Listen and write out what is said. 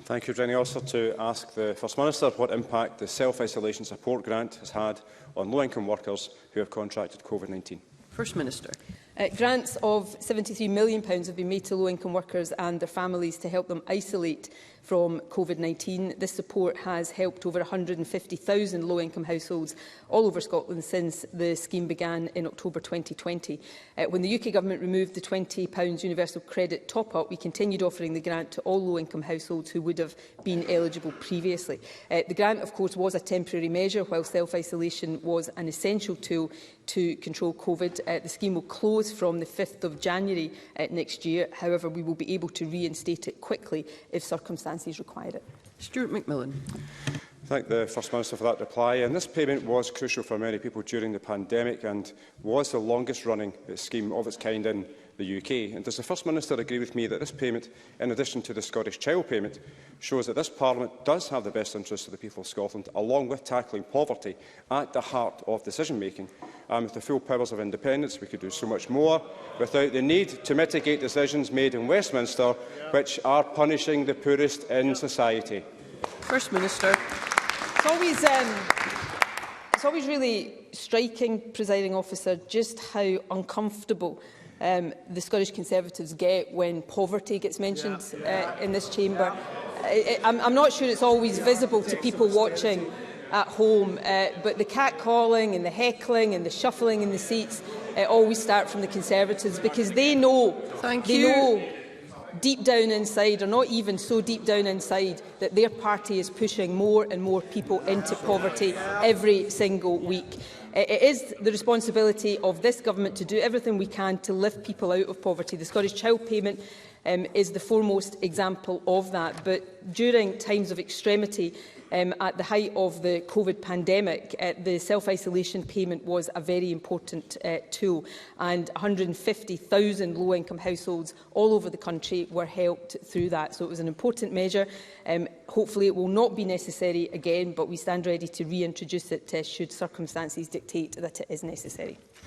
Thank you, Jenny. Also to ask the First Minister what impact the self-isolation support grant has had on low-income workers who have contracted COVID-19. First Minister. Grants of £73 million have been made to low-income workers and their families to help them isolate from COVID-19. This support has helped over 150,000 low-income households all over Scotland since the scheme began in October 2020. When the UK Government removed the £20 universal credit top-up, we continued offering the grant to all low-income households who would have been eligible previously. The grant, of course, was a temporary measure, while self-isolation was an essential tool to control COVID. The scheme will close from the 5th of January next year. However, we will be able to reinstate it quickly if circumstances require it. Stuart McMillan. Thank the First Minister for that reply. And this payment was crucial for many people during the pandemic and was the longest-running scheme of its kind in the UK. And does the First Minister agree with me that this payment, in addition to the Scottish Child Payment, shows that this Parliament does have the best interests of the people of Scotland, along with tackling poverty, at the heart of decision-making? And with the full powers of independence, we could do so much more without the need to mitigate decisions made in Westminster, which are punishing the poorest in society. First Minister. It's always really striking, Presiding Officer, just how uncomfortable the Scottish Conservatives get when poverty gets mentioned in this chamber. I'm not sure it's always visible to people watching at home, but the catcalling and the heckling and the shuffling in the seats always start from the Conservatives, because they know, deep down inside, or not even so deep down inside, that their party is pushing more and more people into poverty every single week. It is the responsibility of this government to do everything we can to lift people out of poverty. The Scottish Child Payment is the foremost example of that. But during times of extremity, at the height of the COVID pandemic, the self-isolation payment was a very important tool, and 150,000 low-income households all over the country were helped through that. So it was an important measure. Hopefully it will not be necessary again, but we stand ready to reintroduce it should circumstances dictate that it is necessary.